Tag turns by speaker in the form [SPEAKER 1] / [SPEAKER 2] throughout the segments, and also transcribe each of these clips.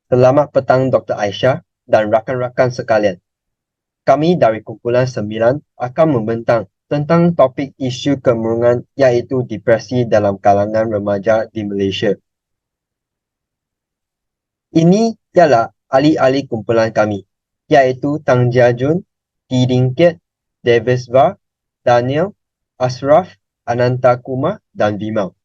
[SPEAKER 1] Selamat petang Dr. Aisyah dan rakan-rakan sekalian. Kami dari kumpulan 9 akan membentang tentang topik isu kemurungan iaitu depresi dalam kalangan remaja di Malaysia. Ini ialah ahli-ahli kumpulan kami, iaitu Tang Jia Jun, T. Dingkit, Davis Bar, Daniel, Ashraf, Ananta Kumar dan Vimal.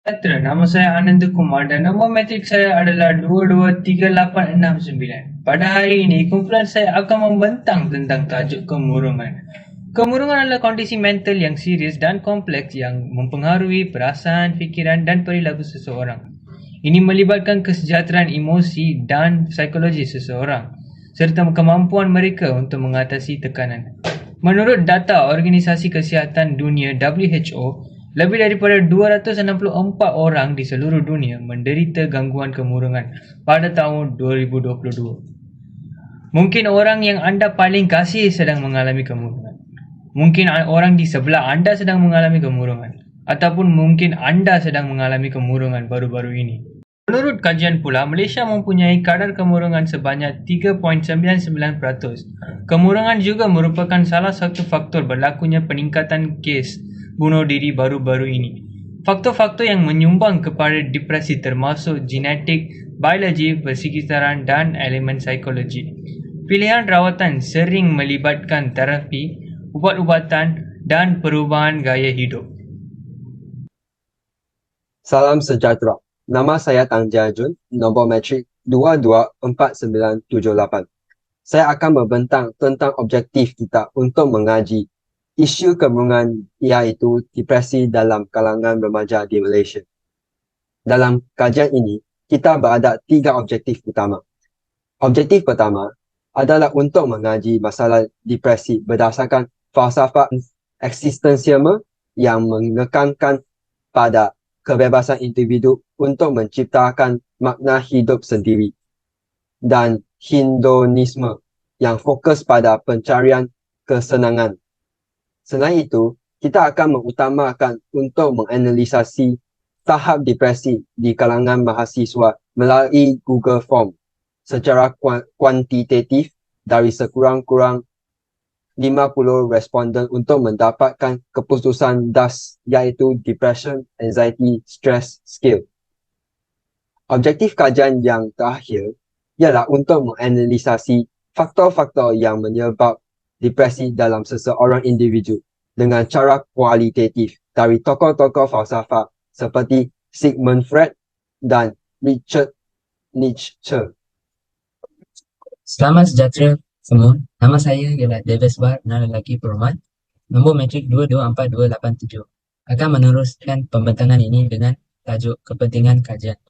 [SPEAKER 2] Sejahtera, nama saya Ananda Kumar dan nombor metrik saya adalah 223869. Pada hari ini, kumpulan saya akan membentang tentang tajuk kemurungan. Kemurungan adalah kondisi mental yang serius dan kompleks yang mempengaruhi perasaan, fikiran dan perilaku seseorang. Ini melibatkan kesejahteraan emosi dan psikologi seseorang serta kemampuan mereka untuk mengatasi tekanan. Menurut data Organisasi Kesihatan Dunia (WHO), lebih daripada 264 orang di seluruh dunia menderita gangguan kemurungan pada tahun 2022. Mungkin orang yang anda paling kasih sedang mengalami kemurungan. Mungkin orang di sebelah anda sedang mengalami kemurungan. Ataupun mungkin anda sedang mengalami kemurungan baru-baru ini. Menurut kajian pula, Malaysia mempunyai kadar kemurungan sebanyak 3.99%. Kemurungan juga merupakan salah satu faktor berlakunya peningkatan kes bunuh diri baru-baru ini. Faktor-faktor yang menyumbang kepada depresi termasuk genetik, biologi, persekitaran dan elemen psikologi. Pilihan rawatan sering melibatkan terapi, ubat-ubatan dan perubahan gaya hidup.
[SPEAKER 1] Salam sejahtera. Nama saya Tang Jia Jun, nombor metrik 224978. Saya akan membentang tentang objektif kita untuk mengaji isu kemurungan iaitu depresi dalam kalangan remaja di Malaysia. Dalam kajian ini, kita berada 3 objektif utama. Objektif pertama adalah untuk mengaji masalah depresi berdasarkan falsafah eksistensialisme yang menekankan pada kebebasan individu untuk menciptakan makna hidup sendiri, dan hedonisme yang fokus pada pencarian kesenangan. Selain itu, kita akan mengutamakan untuk menganalisasi tahap depresi di kalangan mahasiswa melalui Google Form secara kuantitatif dari sekurang-kurang 50 responden untuk mendapatkan keputusan DAS iaitu Depression, Anxiety, Stress Scale. Objektif kajian yang terakhir ialah untuk menganalisasi faktor-faktor yang menyebab depresi dalam seseorang individu dengan cara kualitatif dari tokoh-tokoh falsafah seperti Sigmund Freud dan Richard Nietzsche.
[SPEAKER 3] Selamat sejahtera semua. Nama saya ialah Davis Bar, anak lelaki perumahan. Nombor metrik 224287. Akan meneruskan pembentangan ini dengan tajuk kepentingan kajian.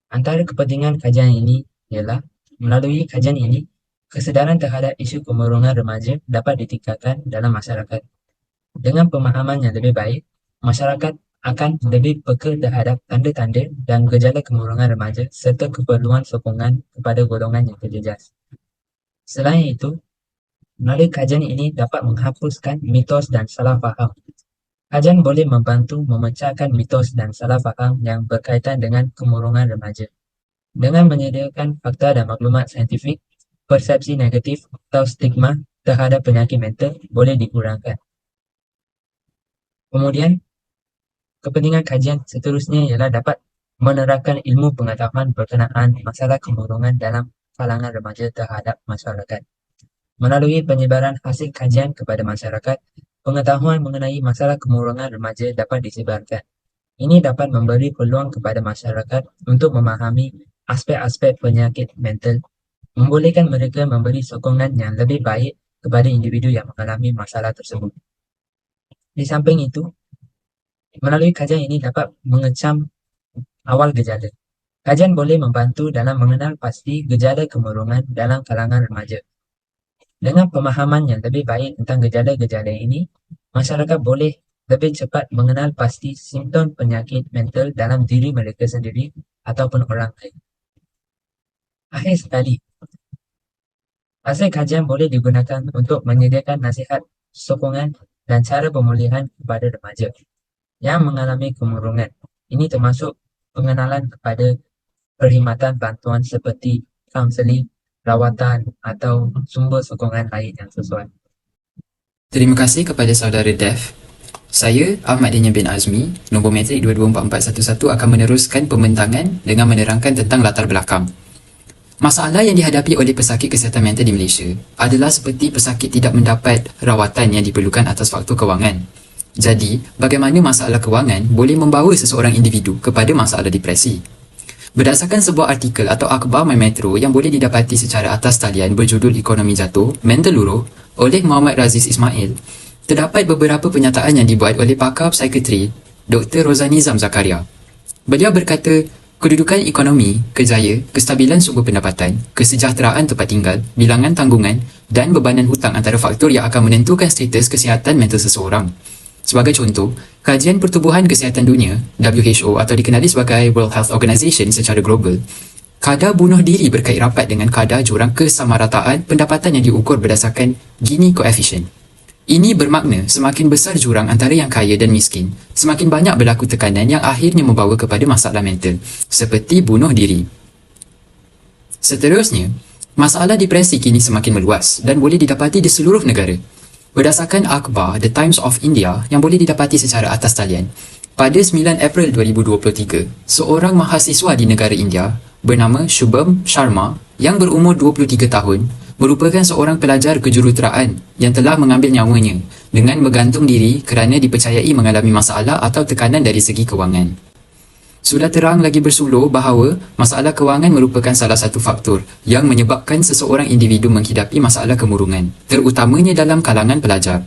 [SPEAKER 3] Antara kepentingan kajian ini ialah melalui kajian ini, kesedaran terhadap isu kemurungan remaja dapat ditingkatkan dalam masyarakat. Dengan pemahaman yang lebih baik, masyarakat akan lebih peka terhadap tanda-tanda dan gejala kemurungan remaja serta keperluan sokongan kepada golongan yang terjejas. Selain itu, melalui kajian ini dapat menghapuskan mitos dan salah faham. Kajian boleh membantu memecahkan mitos dan salah faham yang berkaitan dengan kemurungan remaja. Dengan menyediakan fakta dan maklumat saintifik, persepsi negatif atau stigma terhadap penyakit mental boleh dikurangkan. Kemudian, kepentingan kajian seterusnya ialah dapat menerapkan ilmu pengetahuan berkenaan masalah kemurungan dalam kalangan remaja terhadap masyarakat. Melalui penyebaran hasil kajian kepada masyarakat, pengetahuan mengenai masalah kemurungan remaja dapat disebarkan. Ini dapat memberi peluang kepada masyarakat untuk memahami aspek-aspek penyakit mental, membolehkan mereka memberi sokongan yang lebih baik kepada individu yang mengalami masalah tersebut. Di samping itu, melalui kajian ini dapat mengecam awal gejala. Kajian boleh membantu dalam mengenal pasti gejala kemurungan dalam kalangan remaja. Dengan pemahaman yang lebih baik tentang gejala-gejala ini, masyarakat boleh lebih cepat mengenal pasti simptom penyakit mental dalam diri mereka sendiri ataupun orang lain. Akhir sekali, hasil kajian boleh digunakan untuk menyediakan nasihat, sokongan dan cara pemulihan kepada remaja yang mengalami kemurungan. Ini termasuk pengenalan kepada perkhidmatan bantuan seperti kaunseling, rawatan atau sumber sokongan lain yang sesuai.
[SPEAKER 4] Terima kasih kepada saudara Dev. Saya, Ahmad Daniel bin Azmi, nombor metrik 224411 akan meneruskan pembentangan dengan menerangkan tentang latar belakang. Masalah yang dihadapi oleh pesakit kesihatan mental di Malaysia adalah seperti pesakit tidak mendapat rawatan yang diperlukan atas faktor kewangan. Jadi, bagaimana masalah kewangan boleh membawa seseorang individu kepada masalah depresi? Berdasarkan sebuah artikel atau akhbar My Metro yang boleh didapati secara atas talian berjudul Ekonomi Jatuh, Mental Luruh oleh Muhammad Raziz Ismail, terdapat beberapa pernyataan yang dibuat oleh pakar psikiatri Dr. Rozani Zam Zakaria. Beliau berkata, kedudukan ekonomi, kerjaya, kestabilan sumber pendapatan, kesejahteraan tempat tinggal, bilangan tanggungan dan bebanan hutang antara faktor yang akan menentukan status kesihatan mental seseorang. Sebagai contoh, Kajian Pertubuhan Kesihatan Dunia (WHO) atau dikenali sebagai World Health Organization secara global, kadar bunuh diri berkait rapat dengan kadar jurang kesamarataan pendapatan yang diukur berdasarkan Gini Coefficient. Ini bermakna semakin besar jurang antara yang kaya dan miskin, semakin banyak berlaku tekanan yang akhirnya membawa kepada masalah mental, seperti bunuh diri. Seterusnya, masalah depresi kini semakin meluas dan boleh didapati di seluruh negara. Berdasarkan akhbar The Times of India yang boleh didapati secara atas talian, pada 9 April 2023, seorang mahasiswa di negara India bernama Shubham Sharma yang berumur 23 tahun merupakan seorang pelajar kejuruteraan yang telah mengambil nyawanya dengan bergantung diri kerana dipercayai mengalami masalah atau tekanan dari segi kewangan. Sudah terang lagi bersuluh bahawa masalah kewangan merupakan salah satu faktor yang menyebabkan seseorang individu menghidapi masalah kemurungan, terutamanya dalam kalangan pelajar.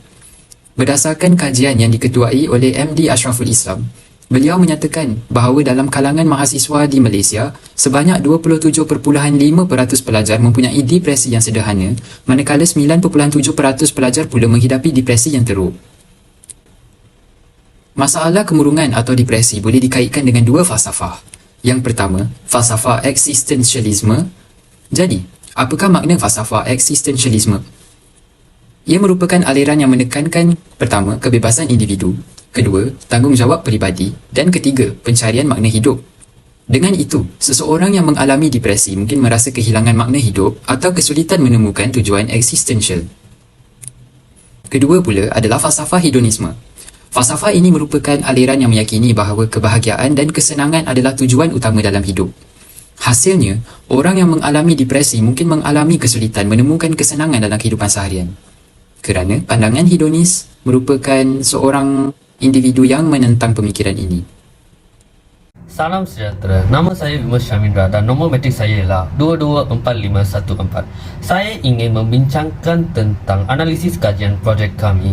[SPEAKER 4] Berdasarkan kajian yang diketuai oleh MD Ashraful Islam, beliau menyatakan bahawa dalam kalangan mahasiswa di Malaysia, sebanyak 27.5% pelajar mempunyai depresi yang sederhana, manakala 9.7% pelajar pula menghidapi depresi yang teruk. Masalah kemurungan atau depresi boleh dikaitkan dengan dua falsafah. Yang pertama, falsafah eksistensialisme. Jadi, apakah makna falsafah eksistensialisme? Ia merupakan aliran yang menekankan pertama, kebebasan individu, kedua, tanggungjawab peribadi dan ketiga, pencarian makna hidup. Dengan itu, seseorang yang mengalami depresi mungkin merasa kehilangan makna hidup atau kesulitan menemukan tujuan eksistensial. Kedua pula adalah falsafah hedonisme. Falsafah ini merupakan aliran yang meyakini bahawa kebahagiaan dan kesenangan adalah tujuan utama dalam hidup. Hasilnya, orang yang mengalami depresi mungkin mengalami kesulitan menemukan kesenangan dalam kehidupan seharian. Kerana pandangan hedonis merupakan seorang individu yang menentang pemikiran ini.
[SPEAKER 5] Salam sejahtera, nama saya Vimas Syamindra dan nombor metrik saya ialah 224514. Saya ingin membincangkan tentang analisis kajian projek kami.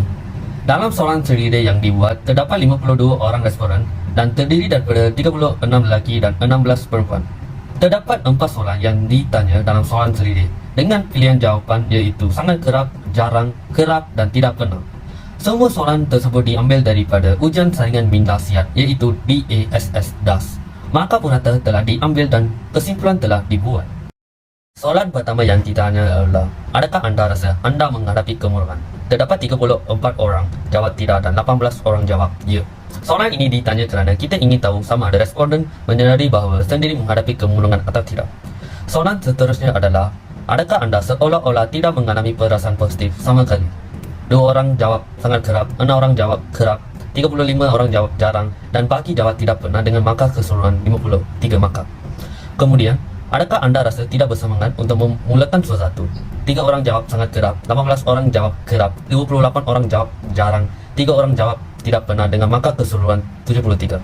[SPEAKER 5] Dalam soalan sendiri yang dibuat, terdapat 52 orang responden dan terdiri daripada 36 lelaki dan 16 perempuan. Terdapat 4 soalan yang ditanya dalam soalan sendiri dengan pilihan jawapan iaitu sangat kerap, jarang, kerap dan tidak pernah. Semua soalan tersebut diambil daripada ujian saringan minda sihat iaitu BASS. Maka purata telah diambil dan kesimpulan telah dibuat. Soalan pertama yang ditanya adalah, adakah anda rasa anda menghadapi kemurungan? Terdapat 34 orang jawab tidak dan 18 orang jawab ya. Soalan ini ditanya kerana kita ingin tahu sama ada responden menyedari bahawa sendiri menghadapi kemurungan atau tidak. Soalan seterusnya adalah, adakah anda seolah-olah tidak mengalami perasaan positif sama sekali? 2 orang jawab sangat kerap, 6 orang jawab kerap, 35 orang jawab jarang dan baki jawab tidak pernah dengan markah keseluruhan 53 markah. Kemudian, adakah anda rasa tidak bersemangat untuk memulakan sesuatu? 3 orang jawab sangat kerap, 18 orang jawab kerap, 28 orang jawab jarang, 3 orang jawab tidak pernah dengan markah keseluruhan 73.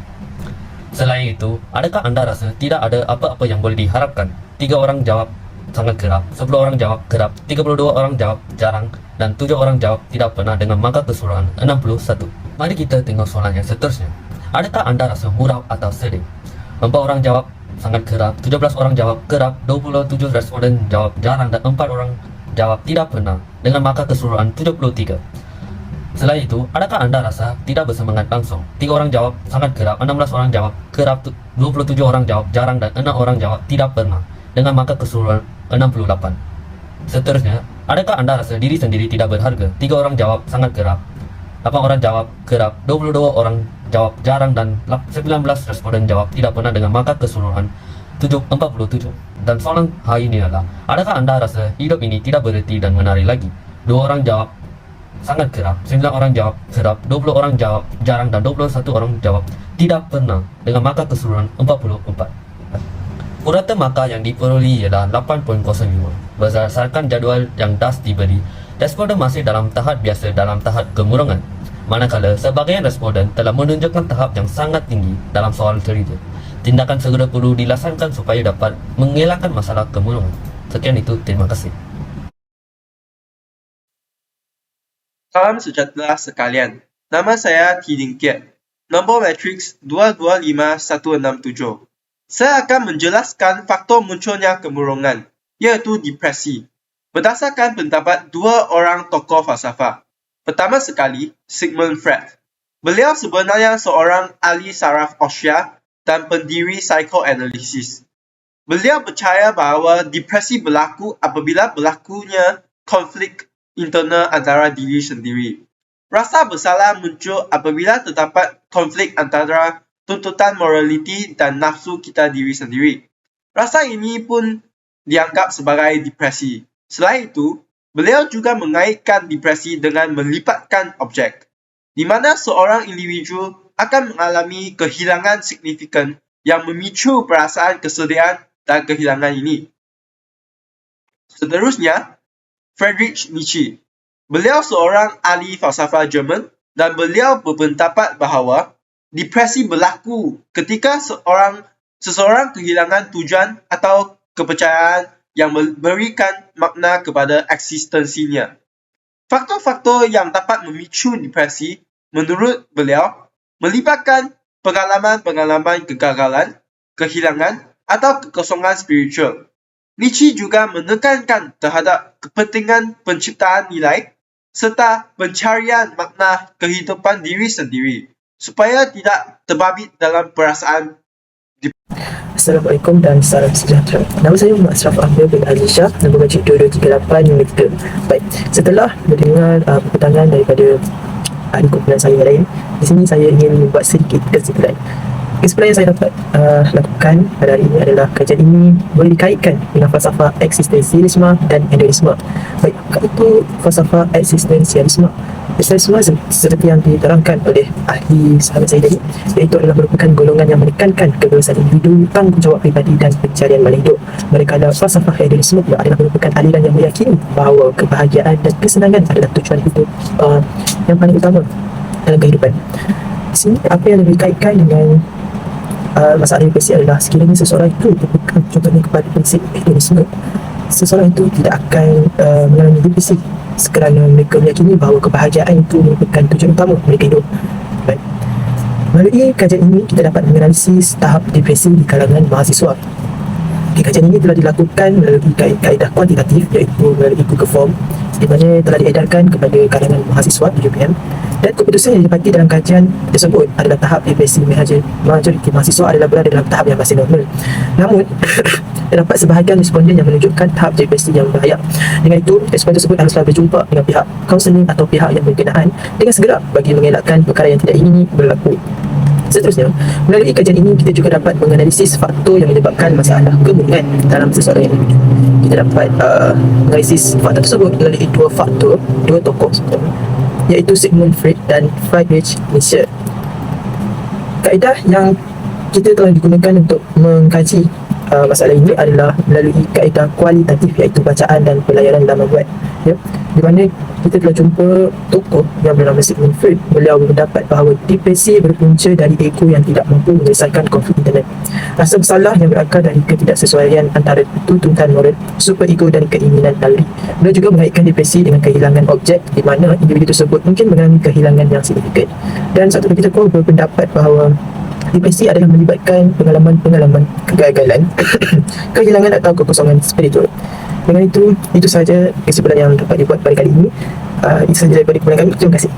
[SPEAKER 5] Selain itu, adakah anda rasa tidak ada apa-apa yang boleh diharapkan? 3 orang jawab sangat kerap, 10 orang jawab kerap, 32 orang jawab jarang dan 7 orang jawab tidak pernah dengan markah keseluruhan 61. Mari kita tengok soalan yang seterusnya. Adakah anda rasa gurau atau sedih? 4 orang jawab sangat kerap, 17 orang jawab kerap, 27 responden jawab jarang dan 4 orang jawab tidak pernah dengan markah keseluruhan 73. Selain itu, adakah anda rasa tidak bersemangat langsung? 3 orang jawab sangat kerap, 16 orang jawab kerap, 27 orang jawab jarang dan 6 orang jawab tidak pernah dengan markah keseluruhan 68. Seterusnya, adakah anda rasa diri sendiri tidak berharga? 3 orang jawab sangat kerap, 8 orang jawab kerap, 22 orang jawab jarang dan 19 responden jawab tidak pernah dengan markah keseluruhan 47. Dan soalan hari ini adalah, adakah anda rasa hidup ini tidak berarti dan menarik lagi? 2 orang jawab sangat kerap, 9 orang jawab kerap, 20 orang jawab jarang, dan 21 orang jawab tidak pernah, dengan markah keseluruhan 44. Purata markah yang diperoleh ialah 8.05 berdasarkan jadual yang DAS diberi. Responden masih dalam tahap biasa dalam tahap kemurungan, manakala sebahagian responden telah menunjukkan tahap yang sangat tinggi dalam soal cerita. Tindakan segera perlu dilaksanakan supaya dapat mengelakkan masalah kemurungan. Sekian itu, terima kasih.
[SPEAKER 6] Salam sejahtera sekalian. Nama saya Tiding Kiat. Nombor matriks 225167. Saya akan menjelaskan faktor munculnya kemurungan, iaitu depresi, berdasarkan pendapat 2 orang tokoh falsafah. Pertama sekali, Sigmund Freud. Beliau sebenarnya seorang ahli saraf Austria dan pendiri psikoanalisis. Beliau percaya bahawa depresi berlaku apabila berlakunya konflik internal antara diri sendiri. Rasa bersalah muncul apabila terdapat konflik antara tuntutan moraliti dan nafsu kita diri sendiri. Rasa ini pun dianggap sebagai depresi. Selain itu, beliau juga mengaitkan depresi dengan melipatkan objek, di mana seorang individu akan mengalami kehilangan signifikan yang memicu perasaan kesedihan dan kehilangan ini. Seterusnya, Friedrich Nietzsche. Beliau seorang ahli falsafah Jerman dan beliau berpendapat bahawa depresi berlaku ketika seseorang kehilangan tujuan atau kepercayaan yang memberikan makna kepada eksistensinya. Faktor-faktor yang dapat memicu depresi, menurut beliau, melibatkan pengalaman-pengalaman kegagalan, kehilangan, atau kekosongan spiritual. Nietzsche juga menekankan terhadap kepentingan penciptaan nilai serta pencarian makna kehidupan diri sendiri supaya tidak terbabit dalam perasaan.
[SPEAKER 7] Assalamualaikum dan salam sejahtera. Nama saya Muhammad Ashraf Ahmad bin Aziz Shah, nombor gaji 2238 Baik, setelah mendengar pertanyaan daripada ahli kumpulan saya yang lain, di sini saya ingin membuat sedikit kesimpulan. Kesimpulan yang saya dapat lakukan pada hari ini adalah kajian ini boleh dikaitkan dengan falsafah eksistensialisme dan hedonisme. Baik, itu falsafah eksistensialisme. Eksistensialisme seperti yang diterangkan oleh ahli sahabat saya tadi, iaitu adalah merupakan golongan yang menekankan kebebasan individu, tanggungjawab pribadi dan pencarian bala hidup. Mereka adalah falsafah hedonisme yang adalah merupakan aliran yang meyakini bahawa kebahagiaan dan kesenangan adalah tujuan hidup yang paling utama dalam kehidupan. Di sini apa yang dikaitkan dengan masalah depresi adalah sekiranya seseorang itu berpegang contohnya kepada prinsip hedonisme, seseorang itu tidak akan mengalami depresi kerana mereka meyakini bahawa kebahagiaan itu merupakan tujuan utama mereka hidup. Baik. Melalui kajian ini kita dapat menganalisis tahap depresi di kalangan mahasiswa. Kajian ini telah dilakukan melalui kaedah kuantitatif, iaitu melalui Google Form, di mana telah diedarkan kepada kalangan mahasiswa 7PM, dan keputusan yang didapati dalam kajian tersebut adalah tahap depresi majoriti mahasiswa adalah berada dalam tahap yang masih normal. Namun terdapat sebahagian responden yang menunjukkan tahap depresi yang bahaya. Dengan itu, responden tersebut haruslah berjumpa dengan pihak kaunseling atau pihak yang berkenaan dengan segera bagi mengelakkan perkara yang tidak ingini berlaku. Seterusnya, melalui kajian ini kita juga dapat menganalisis faktor yang menyebabkan masalah kemurungan dalam seseorang individu. Kita dapat menganalisis faktor tersebut melalui dua tokoh sebenarnya, iaitu Sigmund Freud dan Friedrich Nietzsche. Kaedah yang kita telah digunakan untuk mengkaji masalah ini adalah melalui kaedah kualitatif, iaitu bacaan dan pelayaran laman web, ya, di mana kita telah jumpa tokoh yang bernama Sigmund Freud. Beliau berpendapat bahawa depresi berpunca dari ego yang tidak mampu menyelesaikan konflik internal, rasa bersalah yang berakar dari ketidaksesuaian antara tuntutan moral, superego dan keinginan naluri. Beliau juga mengaitkan depresi dengan kehilangan objek, di mana individu tersebut mungkin mengalami kehilangan yang signifikan. Dan satu lagi tokoh berpendapat bahawa depresi adalah melibatkan pengalaman-pengalaman kegagalan, kehilangan atau kekosongan spiritual. Dengan itu sahaja kesimpulan yang dapat dibuat pada kali ini. Itu sahaja daripada kesimpulan kami. Terima kasih.